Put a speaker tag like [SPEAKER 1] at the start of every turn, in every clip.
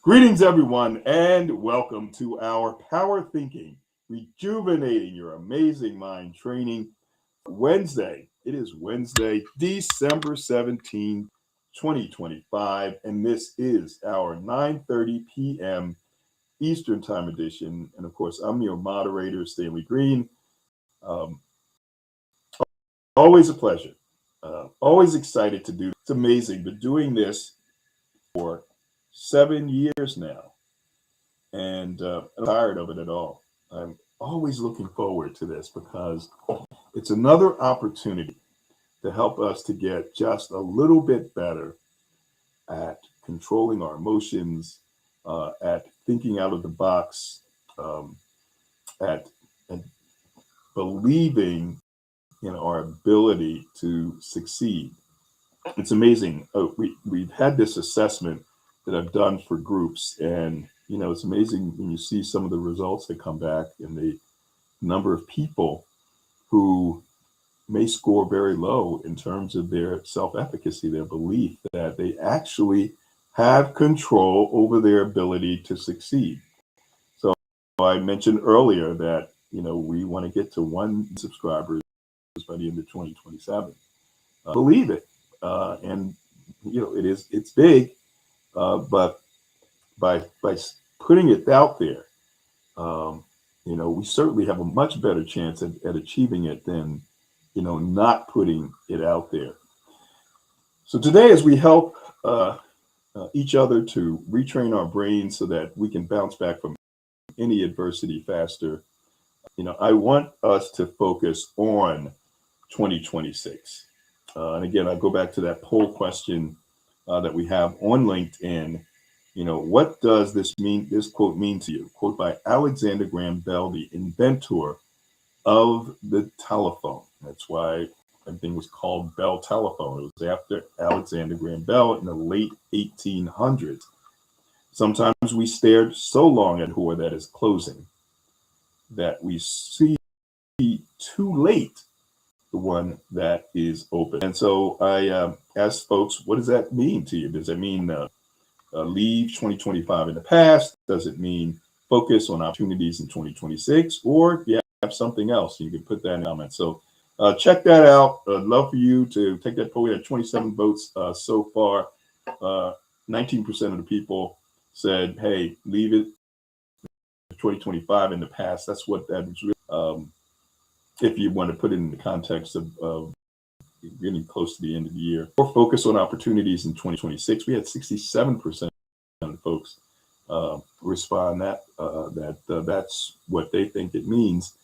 [SPEAKER 1] Greetings, everyone, and welcome to our Power Thinking, Rejuvenating Your Amazing Mind Training Wednesday. It is Wednesday, December 17, 2025, and this is our 9:30 p.m. Eastern Time edition. And of course, I'm your moderator, Stanley Green. Um, Always a pleasure. Always excited to do. It's amazing. Been doing this for 7 years now, and I'm tired of it at all. I'm always looking forward to this because it's another opportunity to help us to get just a little bit better at controlling our emotions, at thinking out of the box, at believing in our ability to succeed. It's amazing. We've had this assessment that I've done for groups, and it's amazing when you see some of the results that come back and the number of people who may score very low in terms of their self-efficacy, their belief that they actually have control over their ability to succeed. So I mentioned earlier that we want to get to 1 subscribers by the end of 2027. Believe it, and it's big, but by putting it out there, we certainly have a much better chance at achieving it than not putting it out there. So today, as we help each other to retrain our brains so that we can bounce back from any adversity faster, I want us to focus on 2026. And again, I go back to that poll question that we have on LinkedIn. What does this quote mean to you? Quote by Alexander Graham Bell, the inventor of the telephone. That's why everything was called Bell Telephone. It was after Alexander Graham Bell in the late 1800s. Sometimes we stared so long at a door that is closing that we see too late the one that is open. And so I asked folks, what does that mean to you? Does that mean leave 2025 in the past? Does it mean focus on opportunities in 2026? Or do you have something else? You can put that in the comments. So check that out. I'd love for you to take that poll. We had 27 votes so far. 19% of the people said, hey, leave it 2025 in the past. That's what that is really. If you want to put it in the context of getting close to the end of the year, or focus on opportunities in 2026. We had 67% of folks respond that's what they think it means.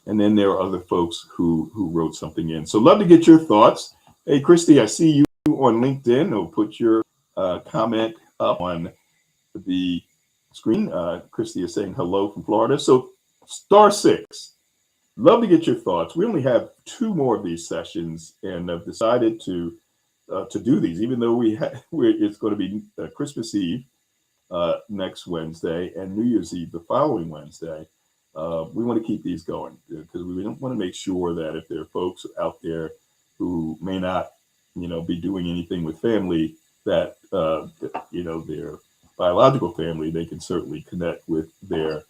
[SPEAKER 1] And then there are other folks who wrote something in. So love to get your thoughts. Hey, Christy, I see you on LinkedIn. I'll put your comment up on the screen. Christy is saying hello from Florida. So *6. Love to get your thoughts. We only have 2 more of these sessions, and I've decided to do these, even though it's going to be Christmas Eve next Wednesday and New Year's Eve the following Wednesday. We want to keep these going because we don't want to make sure that if there are folks out there who may not, be doing anything with family, that their biological family, they can certainly connect with their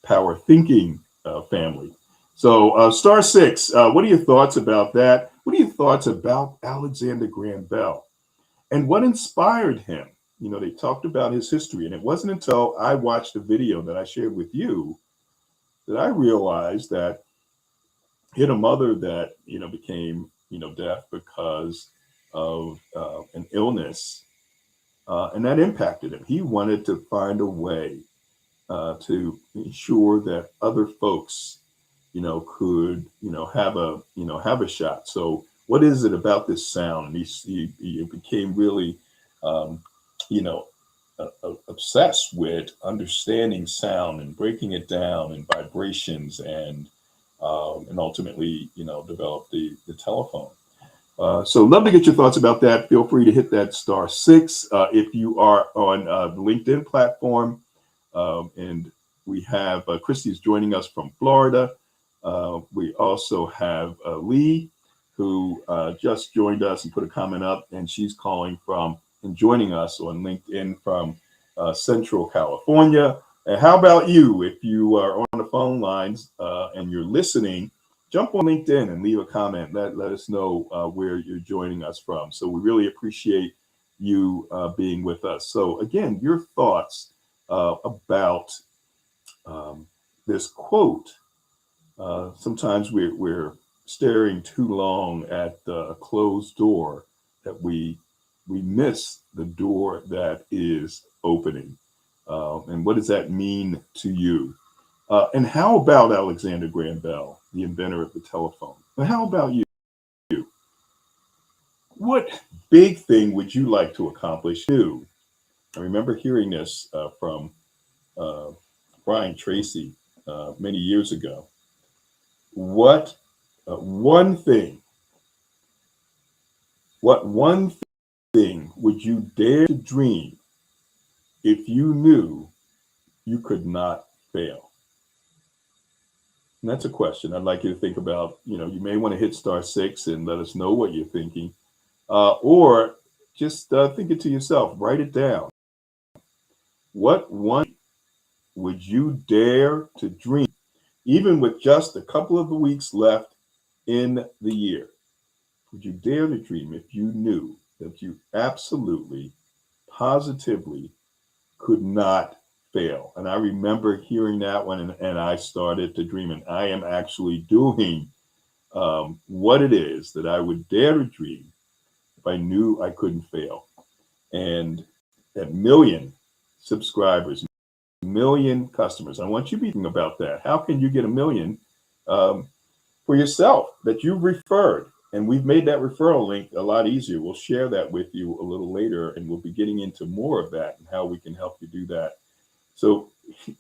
[SPEAKER 1] power thinking family. So *6, what are your thoughts about that? What are your thoughts about Alexander Graham Bell and what inspired him? They talked about his history, and it wasn't until I watched a video that I shared with you that I realized that he had a mother that became deaf because of an illness, and that impacted him. He wanted to find a way to ensure that other folks, could, have a shot. So what is it about this sound? And he became really, obsessed with understanding sound and breaking it down and vibrations and ultimately, developed the telephone. So love to get your thoughts about that. Feel free to hit that *6 if you are on the LinkedIn platform. And we have Christy's joining us from Florida. We also have Lee, who just joined us and put a comment up, and she's calling from and joining us on LinkedIn from Central California. And how about you? If you are on the phone lines and you're listening, jump on LinkedIn and leave a comment. Let us know where you're joining us from. So we really appreciate you being with us. So again, your thoughts about this quote. Sometimes we're staring too long at a closed door that we miss the door that is opening. And what does that mean to you? And how about Alexander Graham Bell, the inventor of the telephone? And how about you? What big thing would you like to accomplish too? I remember hearing this from uh, Brian Tracy many years ago. What one thing, what one thing would you dare to dream if you knew you could not fail? And that's a question I'd like you to think about. You may want to hit *6 and let us know what you're thinking, or just think it to yourself. Write it down. What one would you dare to dream, even with just a couple of the weeks left in the year? Would you dare to dream if you knew that you absolutely, positively could not fail? And I remember hearing that one, and I started to dream, and I am actually doing what it is that I would dare to dream if I knew I couldn't fail. And that million subscribers, million customers, I want you to be thinking about that. How can you get a million um, for yourself that you've referred? And we've made that referral link a lot easier. We'll share that with you a little later, and we'll be getting into more of that and how we can help you do that. So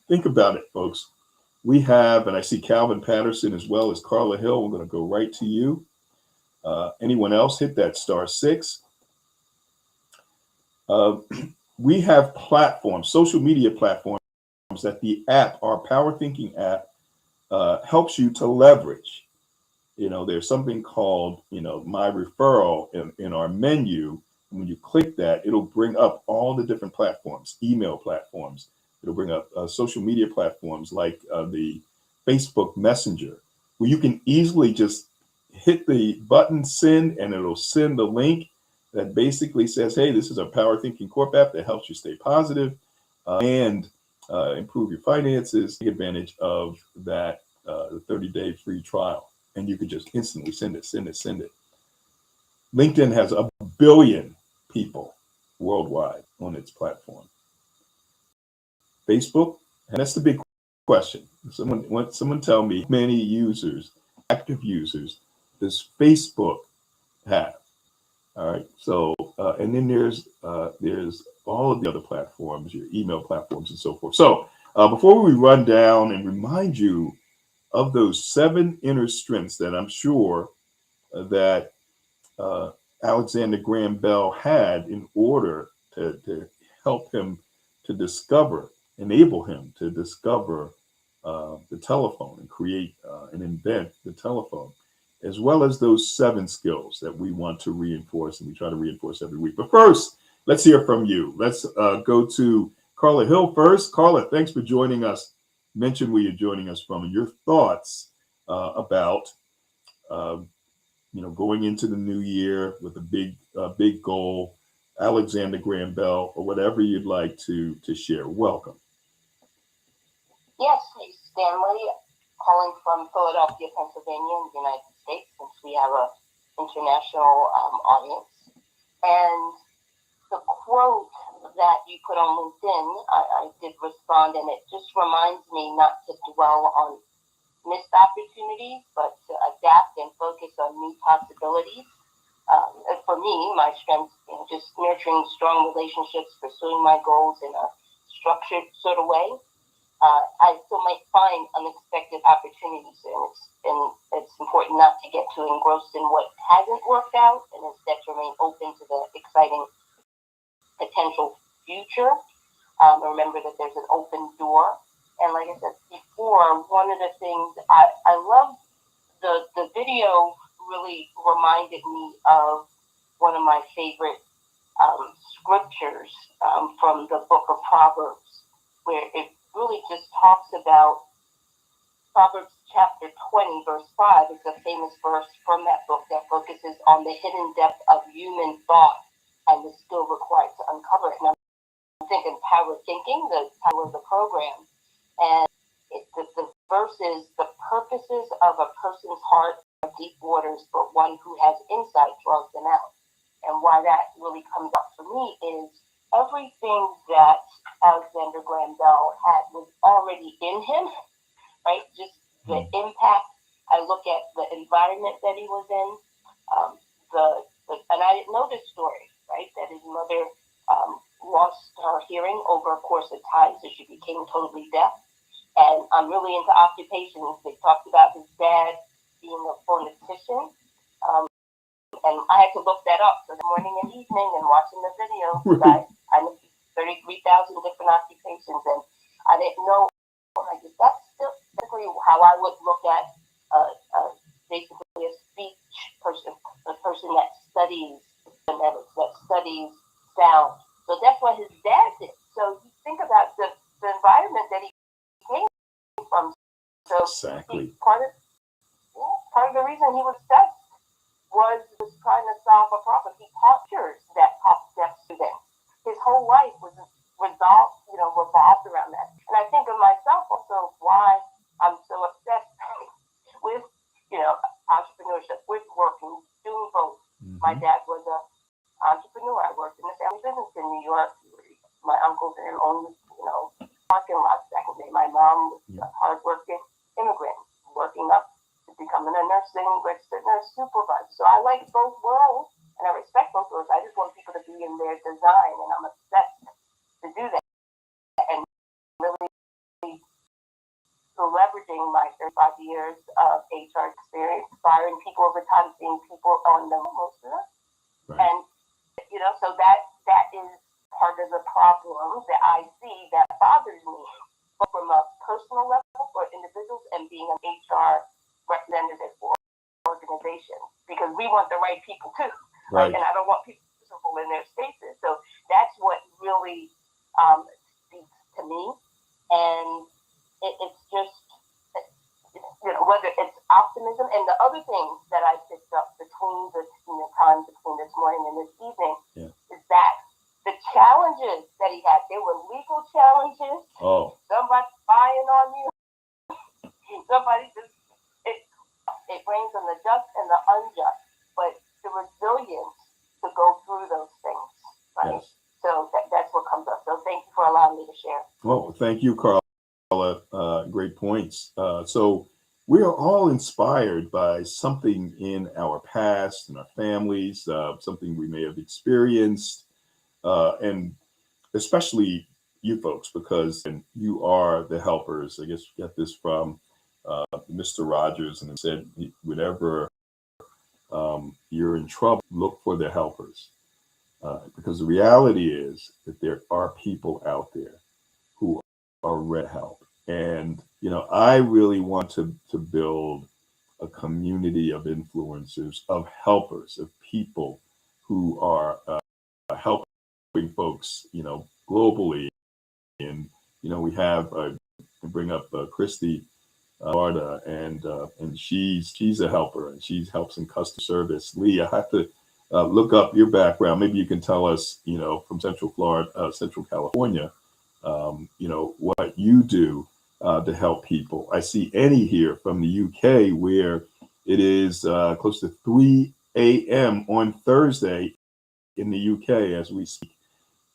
[SPEAKER 1] think about it, folks. We have, and I see Calvin Patterson as well as Carla Hill. We're going to go right to you. Anyone else, hit that *6. Uh, we have platforms, social media platforms that the app, our PowerThinking app, helps you to leverage. There's something called, my referral in our menu. When you click that, it'll bring up all the different platforms, email platforms. It'll bring up social media platforms like the Facebook Messenger, where you can easily just hit the button send, and it'll send the link that basically says, hey, this is a PowerThinking Corp app that helps you stay positive and improve your finances. Take advantage of that 30-day free trial. And you could just instantly send it. LinkedIn has 1 billion people worldwide on its platform. Facebook, and that's the big question. Someone tell me how many users, active users, does Facebook have? All right. So, and then there's all of the other platforms, your email platforms, and so forth. So, before we run down and remind you of those 7 inner strengths that I'm sure that Alexander Graham Bell had in order to help him to enable him to discover the telephone and create and invent the telephone, as well as those 7 skills that we want to reinforce and we try to reinforce every week. But first, let's hear from you. Let's go to Carla Hill first. Carla, thanks for joining us. Mention where you're joining us from and your thoughts about going into the new year with a big goal, Alexander Graham Bell, or whatever you'd like to share. Welcome.
[SPEAKER 2] Yes, hey, Stanley, calling from Philadelphia, Pennsylvania, in the United States, since we have an international audience. And the quote that you put on LinkedIn, I did respond, and it just reminds me not to dwell on missed opportunities, but to adapt and focus on new possibilities. And for me, my strengths, just nurturing strong relationships, pursuing my goals in a structured sort of way. I still might find unexpected opportunities, and it's important not to get too engrossed in what hasn't worked out, and instead to remain open to the exciting potential future. Remember that there's an open door. And like I said before, one of the things I love, the video really reminded me of one of my favorite scriptures from the book of Proverbs, where it really just talks about Proverbs chapter 20, verse 5 is a famous verse from that book that focuses on the hidden depth of human thought and the skill required to uncover it. And I'm thinking PowerThinking, the title of the program. And the verse is, the purposes of a person's heart are deep waters, but one who has insight draws them out. And why that really comes up for me is everything that Alexander Graham Bell had was already in him, right? Just the impact. I look at the environment that he was in, and I didn't know this story, right? That his mother lost her hearing over a course of time, so she became totally deaf. And I'm really into occupations. They talked about his dad being a phonetician, and I had to look that up. So the morning and evening, and watching the video, I know 33,000 different occupations, and I didn't know. I guess that's still basically how I would look at basically a speech person, a person that studies phonetics, that studies sound. So that's what his dad did. So you think about the environment that he came from. So
[SPEAKER 1] exactly.
[SPEAKER 2] Part of the reason he was obsessed was trying to solve a problem. He taught teachers that taught deaf students. His whole life was revolved around that. And I think of myself also why I'm so obsessed with, entrepreneurship, with working, doing both. Mm-hmm. My dad was an entrepreneur. I worked in the family business in New York. My uncles owned, parking lots back in the day. My mom was a hardworking immigrant, working up to becoming a registered nurse supervisor. So I like both worlds, and I respect both worlds. I just want people to be in their design, and I'm obsessed to do that. And really leveraging my 35 years of HR experience, firing people over time, seeing people on the most of them. Right. And, so that is part of the problem that I see that bothers me, but from a personal level for individuals and being an HR representative for organizations, because we want the right people too, right? And I don't want people miserable in their spaces. So that's what really speaks to me, and it's just whether it's optimism and the other things that I picked up between the time between this morning and this evening is that the challenges that he had, they were legal challenges. Oh, somebody spying on you, somebody just it rains on the just and the unjust, but the resilience to go through those things, right? Yes. So that's what comes up. So thank you for allowing me to share.
[SPEAKER 1] Well, thank you, Carla. Great points. So we are all inspired by something in our past, in our families, something we may have experienced, and especially you folks, because you are the helpers. I guess we got this from Mr. Rogers, and it said, whenever you're in trouble, look for the helpers. Because the reality is that there are people out there who are ready to help. And, I really want to build a community of influencers, of helpers, of people who are helping folks, globally. And, we have, bring up Christy Barda, and she's a helper, and she helps in customer service. Lee, I have to look up your background. Maybe you can tell us, from Central Florida, Central California, what you do to help people. I see Annie here from the UK, where it is close to 3 a.m. on Thursday in the UK as we speak.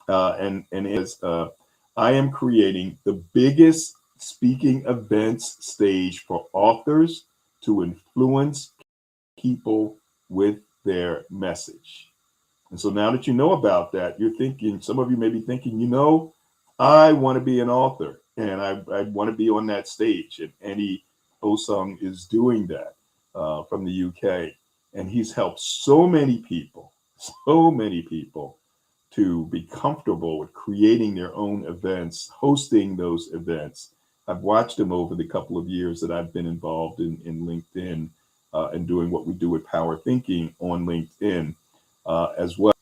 [SPEAKER 1] And as I am creating the biggest speaking events stage for authors to influence people with their message. And so now that you know about that, you're thinking, some of you may be thinking, I want to be an author, and I want to be on that stage. And Annie Osung is doing that from the UK. And he's helped so many people to be comfortable with creating their own events, hosting those events. I've watched him over the couple of years that I've been involved in LinkedIn and doing what we do with PowerThinking on LinkedIn as well.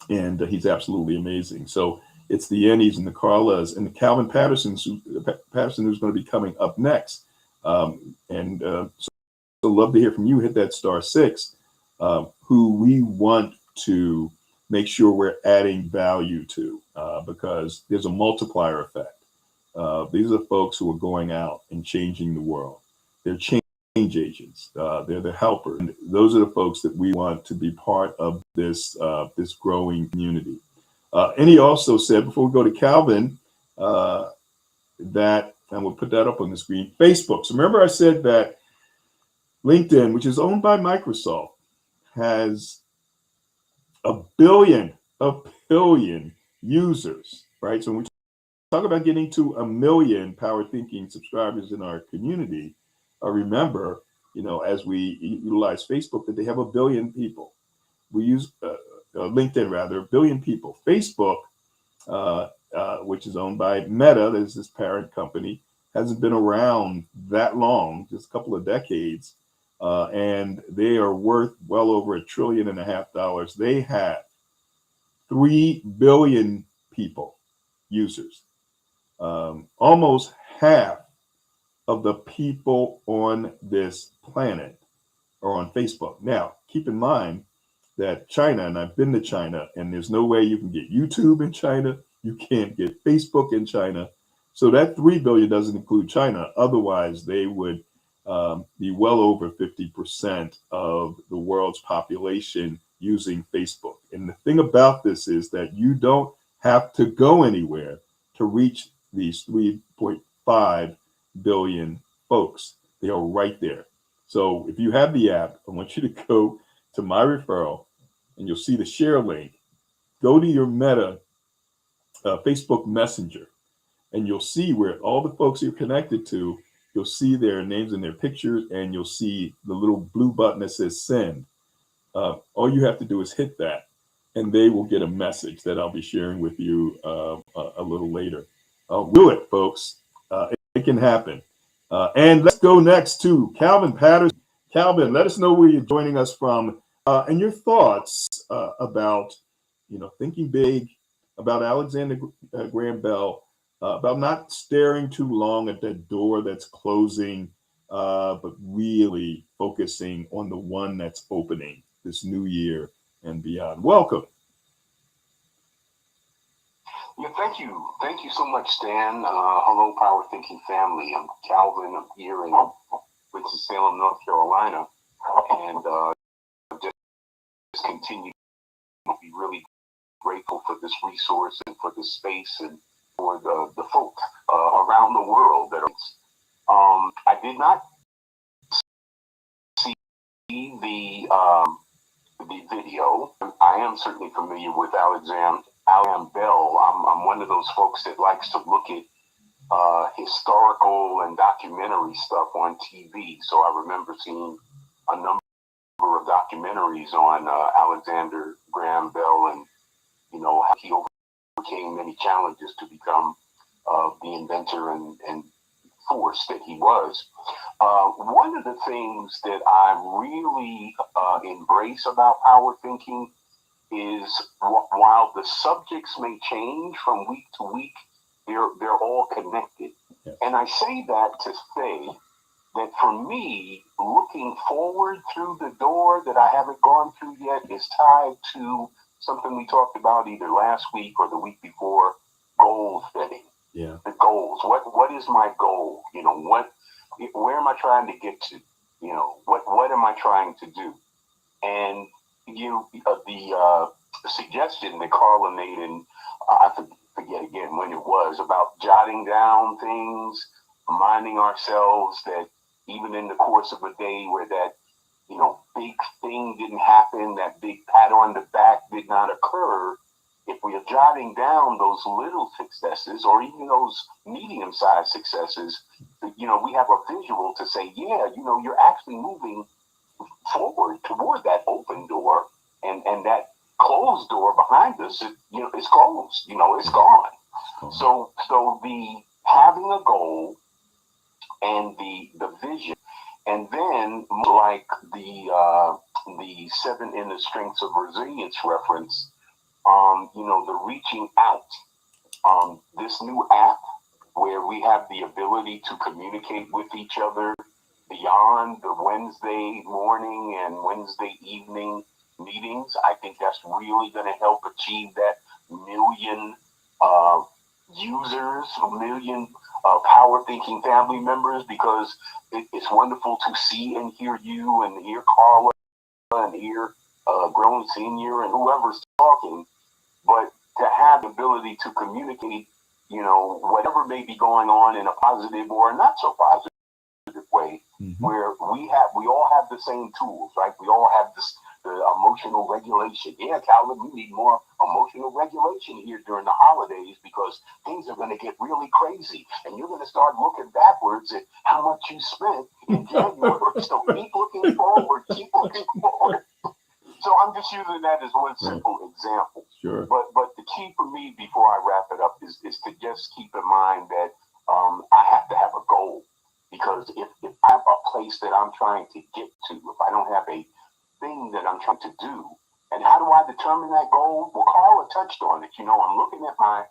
[SPEAKER 1] and he's absolutely amazing. So it's the Ennies and the Carlas and the Calvin Patterson, who's going to be coming up next. So love to hear from you. Hit that *6, who we want to make sure we're adding value to, because there's a multiplier effect. These are folks who are going out and changing the world. They're change agents. They're the helpers. And those are the folks that we want to be part of this growing community. And he also said, before we go to Calvin, that, and we'll put that up on the screen, Facebook. So remember I said that LinkedIn, which is owned by Microsoft, has a billion users, right? So when we talk about getting to 1 million Power Thinking subscribers in our community, remember, as we utilize Facebook, that they have 1 billion people. We use LinkedIn, rather, 1 billion people. Facebook, which is owned by Meta, there's this parent company, hasn't been around that long, just a couple of decades, and they are worth well over $1.5 trillion. They have 3 billion people, users. Almost half of the people on this planet are on Facebook. Now, keep in mind that China, and I've been to China, and there's no way you can get YouTube in China. You can't get Facebook in China. So that 3 billion doesn't include China. Otherwise, they would be well over 50% of the world's population using Facebook. And the thing about this is that you don't have to go anywhere to reach these 3.5 billion folks. They are right there. So if you have the app, I want you to go to my referral, and you'll see the share link. Go to your Meta Facebook Messenger, and you'll see where all the folks you're connected to, you'll see their names and their pictures, and you'll see the little blue button that says send. All you have to do is hit that, and they will get a message that I'll be sharing with you a little later. Do it, folks. It can happen. And let's go next to Calvin Patterson. Calvin, let us know where you're joining us from, and your thoughts about, thinking big, about Alexander Graham Bell, about not staring too long at that door that's closing, but really focusing on the one that's opening this new year and beyond. Welcome.
[SPEAKER 3] Yeah, thank you. Thank you so much, Stan. Hello, Power Thinking family. I'm Calvin. I'm here in Winston-Salem, North Carolina, and just continue to be really grateful for this resource and for this space and for the folk around the world that are. I did not see the video. I am certainly familiar with Alexander Bell. I'm one of those folks that likes to look at historical and documentary stuff on TV. So I remember seeing a number of documentaries on Alexander Graham Bell, and how he overcame many challenges to become the inventor and force that he was. One of the things that I really embrace about power thinking is while the subjects may change from week to week, they're all connected. Yeah. And I say that to say that for me, looking forward through the door that I haven't gone through yet is tied to something we talked about either last week or the week before: goal setting.
[SPEAKER 1] Yeah.
[SPEAKER 3] The goals. What is my goal? Where am I trying to get to? What am I trying to do? And the suggestion that Carla made, and I forget again when it was, about jotting down things, reminding ourselves that even in the course of a day where that big thing didn't happen, that big pat on the back did not occur, if we are jotting down those little successes or even those medium-sized successes, we have a visual to say, yeah, you're actually moving forward toward that open door, and that closed door behind us, it's closed, it's gone. So the having a goal and the vision, and then like the 7 inner strengths of resilience reference, the reaching out. This new app where we have the ability to communicate with each other beyond the Wednesday morning and Wednesday evening meetings. I think that's really going to help achieve that million users, a million power thinking family members, because it's wonderful to see and hear you and hear Carla and hear Grown Senior and whoever's talking, but to have the ability to communicate, whatever may be going on in a positive or not so positive way, where we all have the same tools, right? We all have the emotional regulation. Yeah, Calvin, we need more emotional regulation here during the holidays because things are going to get really crazy, and you're going to start looking backwards at how much you spent in January. So keep looking forward. Keep looking forward. So I'm just using that as one simple example.
[SPEAKER 1] Sure.
[SPEAKER 3] But the key for me before I wrap it up is to just keep in mind that I have to have a goal, because if I have a place that I'm trying to get to, if I don't have a thing that I'm trying to do, and how do I determine that goal? Well, Carla touched on it. I'm looking at my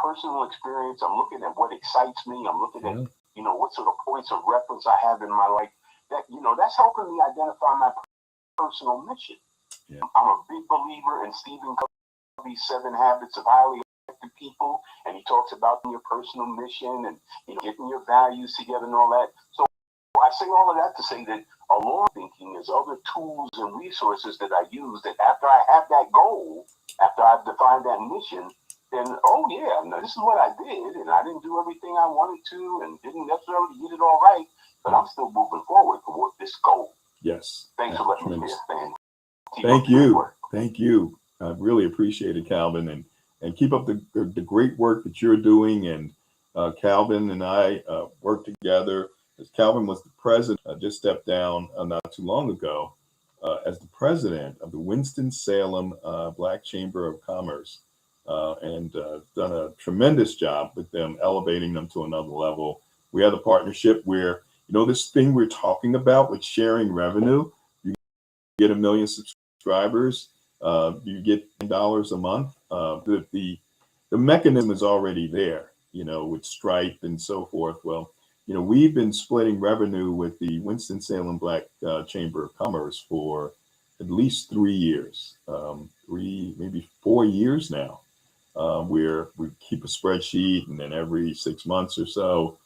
[SPEAKER 3] personal experience. I'm looking at what excites me. I'm looking at what sort of points of reference I have in my life. That's helping me identify my personal mission. Yeah. I'm a big believer in Stephen Covey's 7 Habits of Highly Effective People, and he talks about your personal mission and getting your values together and all that. So I say all of that to say that along thinking is other tools and resources that I use, that after I have that goal, after I've defined that mission, then, this is what I did, and I didn't do everything I wanted to and didn't necessarily get it all right, but I'm still moving forward toward this goal.
[SPEAKER 1] Yes.
[SPEAKER 3] Thanks for letting me hear, Stan.
[SPEAKER 1] Thank you. Thank you. I really appreciate it, Calvin, and keep up the great work that you're doing. And Calvin and I work together. As Calvin was the president, just stepped down not too long ago as the president of the Winston-Salem Black Chamber of Commerce, and done a tremendous job with them, elevating them to another level. We have a partnership where, this thing we're talking about with sharing revenue, you get 1 million subscribers, you get $10 a month. The mechanism is already there, with Stripe and so forth. Well, we've been splitting revenue with the Winston-Salem Black Chamber of Commerce for at least 3 years, maybe 4 years now, where we keep a spreadsheet, and then every 6 months or so,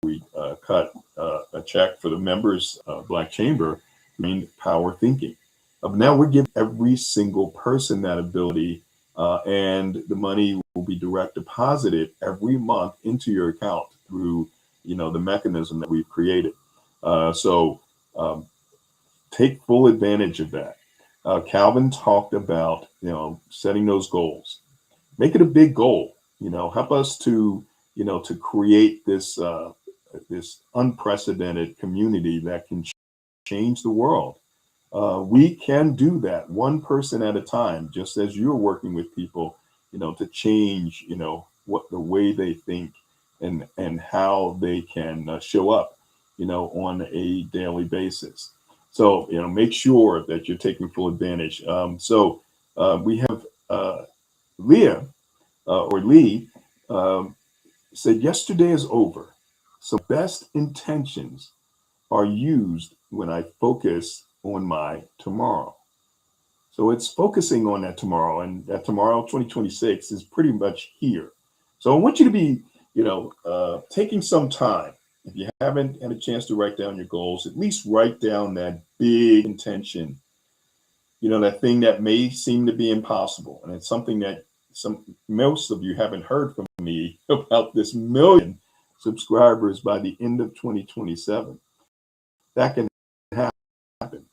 [SPEAKER 1] we cut a check for the members of Black Chamber, named Power Thinking. Now we're giving every single person that ability, and the money will be direct deposited every month into your account through, the mechanism that we've created. So take full advantage of that. Calvin talked about, setting those goals. Make it a big goal. Help us to, to create this this unprecedented community that can change the world. We can do that one person at a time, just as you're working with people, to change, what the way they think and how they can show up, on a daily basis. So, make sure that you're taking full advantage. So we have Leah or Lee said, yesterday is over. So best intentions are used when I focus on my tomorrow. So it's focusing on that tomorrow, and that tomorrow, 2026, is pretty much here. So I want you to be, taking some time. If you haven't had a chance to write down your goals, at least write down that big intention, that thing that may seem to be impossible. And it's something that most of you haven't heard from me about this 1 million subscribers by the end of 2027. That can happen.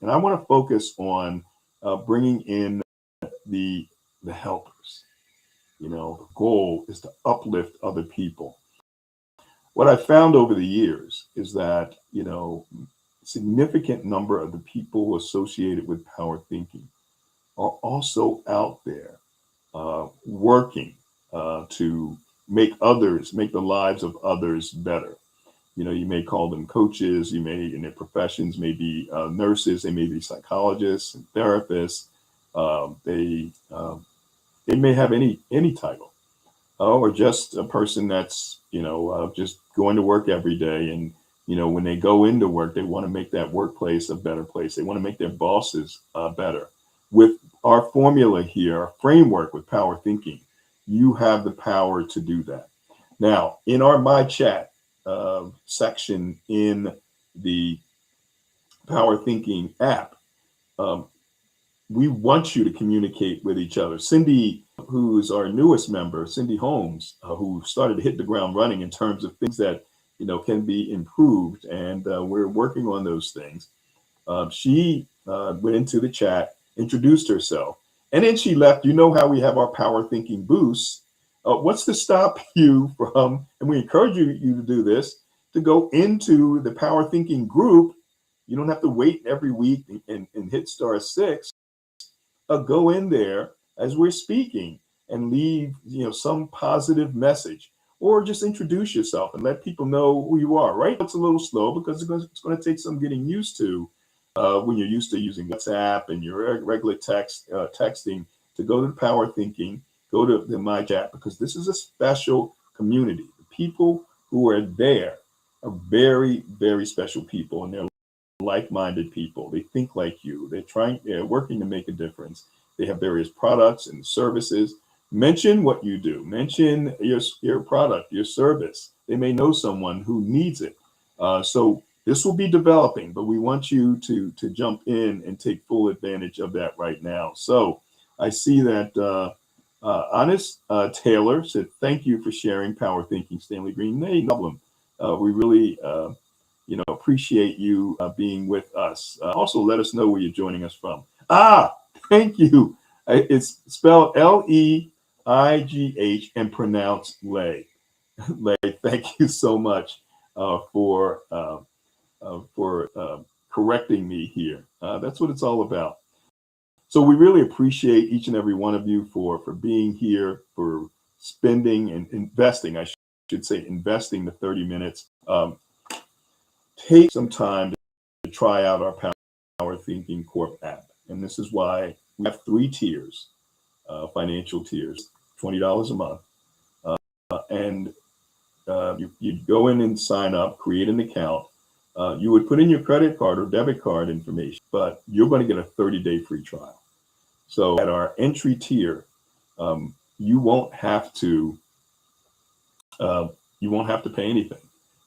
[SPEAKER 1] And I want to focus on bringing in the helpers. The goal is to uplift other people. What I found over the years is that, significant number of the people associated with power thinking are also out there working to make the lives of others better. you may call them coaches, you may, in their professions, may be nurses, they may be psychologists and therapists. They may have any title, or just a person that's just going to work every day, and when they go into work, they want to make that workplace a better place. They want to make their bosses better. With our formula here, our framework with power thinking, you have the power to do that. Now, in our My Chat section in the Power Thinking app, um, we want you to communicate with each other. Cindy, who's our newest member, Cindy Holmes, who started to hit the ground running in terms of things that can be improved, and we're working on those things. She went into the chat, introduced herself, and then she left. You know how we have our Power Thinking boosts. What's to stop you from, and we encourage you to do this, to go into the Power Thinking group. You don't have to wait every week and hit *6. Go in there as we're speaking and leave some positive message, or just introduce yourself and let people know who you are. Right? It's a little slow because it's going to take some getting used to when you're used to using WhatsApp and your regular texting, to go to the Power Thinking, go to the My Chat, because this is a special community. The people who are there are very, very special people, and they're like-minded people. They think like you. They're working to make a difference. They have various products and services. Mention what you do. Mention your product, your service. They may know someone who needs it. So this will be developing, but we want you to jump in and take full advantage of that right now. So I see that Honest Taylor said, "Thank you for sharing Power Thinking, Stanley Green." No problem. We really appreciate you being with us. Also, let us know where you're joining us from. Thank you. It's spelled Leigh and pronounced Lay. Lay, thank you so much for correcting me here. That's what it's all about. So we really appreciate each and every one of you for being here, for spending and investing. I should say investing the 30 minutes. Take some time to try out our Power Thinking Corp app. And this is why we have 3 tiers, financial tiers, $20 a month. And you go in and sign up, create an account. You would put in your credit card or debit card information, but you're going to get a 30-day free trial. So at our entry tier, you won't have to pay anything.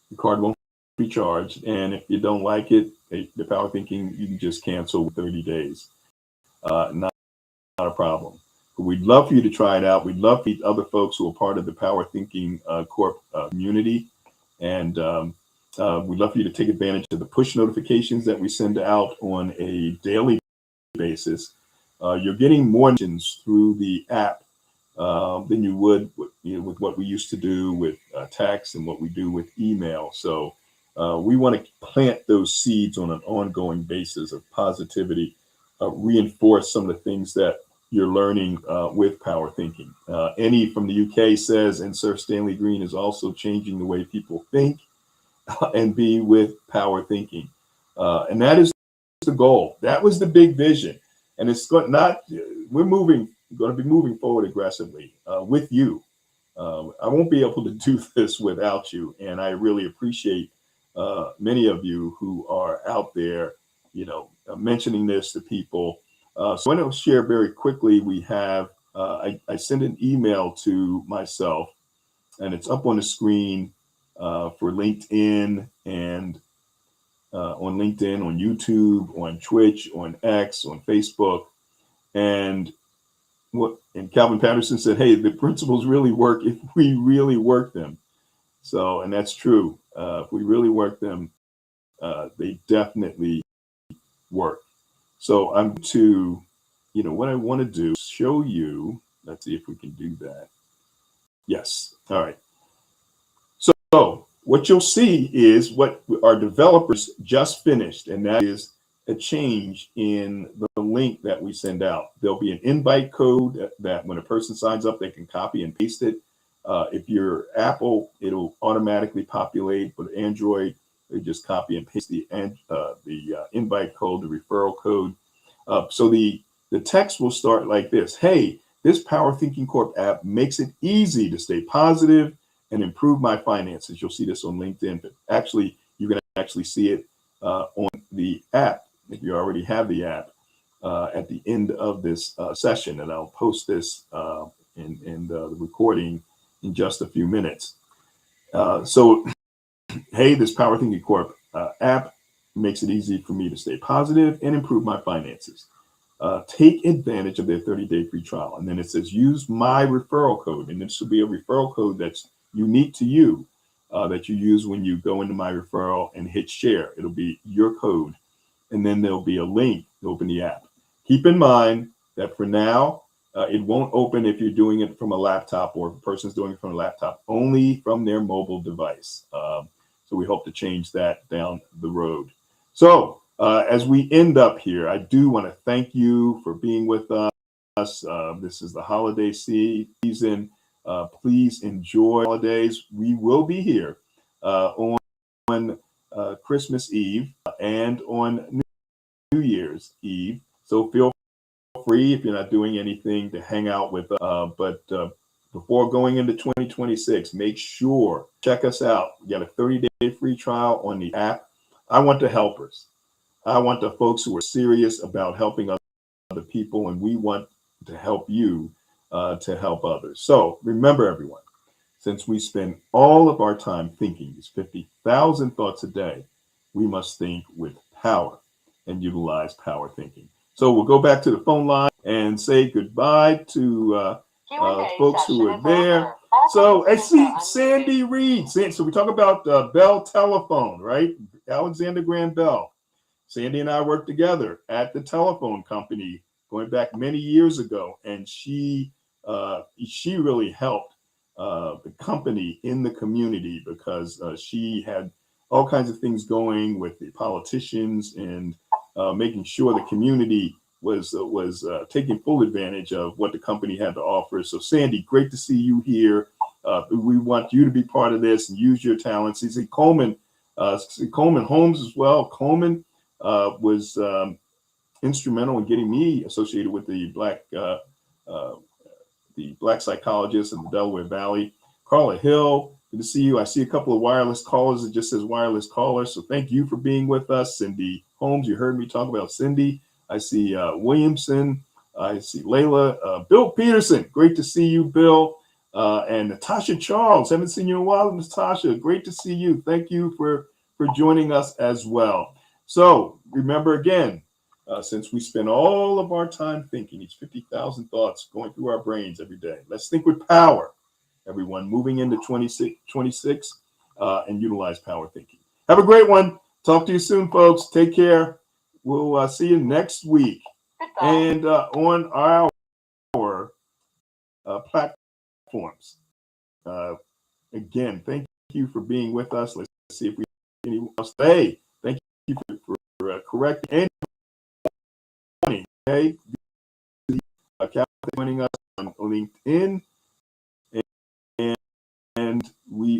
[SPEAKER 1] The card won't be charged, and if you don't like it, the Power Thinking, you can just cancel 30 days. Not a problem. But we'd love for you to try it out. We'd love to meet other folks who are part of the Power Thinking Corp community, and we'd love for you to take advantage of the push notifications that we send out on a daily basis. You're getting more mentions through the app than you would with what we used to do with text and what we do with email. So we want to plant those seeds on an ongoing basis of positivity, reinforce some of the things that you're learning with Power Thinking. Annie from the UK says, and Sir Stanley Green is also changing the way people think and be with Power Thinking. And that is the goal. That was the big vision. And it's we're going to be moving forward aggressively with you. I won't be able to do this without you. And I really appreciate many of you who are out there, mentioning this to people. So I want to share very quickly. We have, I sent an email to myself, and it's up on the screen for LinkedIn and on LinkedIn, on YouTube, on Twitch, on X, on Facebook. And Calvin Patterson said, "Hey, the principles really work if we really work them." So, and that's true. If we really work them, they definitely work. So I'm what I want to do is show you. Let's see if we can do that. Yes. All right. So what you'll see is what our developers just finished, and that is a change in the link that we send out. There'll be an invite code that when a person signs up, they can copy and paste it If you're Apple, it'll automatically populate, but Android, you just copy and paste the invite code, the referral code. So the text will start like this: Hey, this Power Thinking Corp app makes it easy to stay positive and improve my finances. You'll see this on LinkedIn, but actually, you can actually see it on the app if you already have the app at the end of this session, and I'll post this in the recording in just a few minutes. So, hey, this Power Thinking Corp app makes it easy for me to stay positive and improve my finances. Take advantage of their 30-day free trial. And then it says, use my referral code. And this will be a referral code that's unique to you that you use when you go into my referral and hit share. It'll be your code. And then there'll be a link to open the app. Keep in mind that for now, it won't open if you're doing it from a laptop or if a person's doing it from a laptop, only from their mobile device. So we hope to change that down the road. So as we end up here, I do want to thank you for being with us. This is the holiday season. Please enjoy holidays. We will be here on Christmas Eve and on New Year's Eve. So feel free, if you're not doing anything, to hang out with us. But before going into 2026, make sure check us out. We got a 30-day free trial on the app. I want the helpers. I want the folks who are serious about helping other people, and we want to help you to help others. So remember, everyone, since we spend all of our time thinking these 50,000 thoughts a day, we must think with power and utilize power thinking. So we'll go back to the phone line and say goodbye to folks who are there. So I see Sandy Reed. So we talk about Bell Telephone, right? Alexander Graham Bell. Sandy and I worked together at the telephone company going back many years ago, and she really helped the company in the community because she had all kinds of things going with the politicians and making sure the community was taking full advantage of what the company had to offer. So Sandy, great to see you here. We want you to be part of this and use your talents. See Coleman Holmes as well. Coleman was instrumental in getting me associated with the Black psychologist in the Delaware Valley. Carla Hill, good to see you. I see a couple of wireless callers. It just says wireless caller. So thank you for being with us. Cindy Holmes, you heard me talk about Cindy. I see Williamson. I see Layla. Bill Peterson, great to see you, Bill. And Natasha Charles, haven't seen you in a while. Natasha, great to see you. Thank you for joining us as well. So remember again, since we spend all of our time thinking, these 50,000 thoughts going through our brains every day, let's think with power, everyone, moving into 2026 and utilize power thinking. Have a great one. Talk to you soon, folks. Take care. We'll see you next week. And on our platforms. Again, thank you for being with us. Let's see if we can anyone else. Hey, thank you for correcting and joining. Okay, joining us on LinkedIn, and we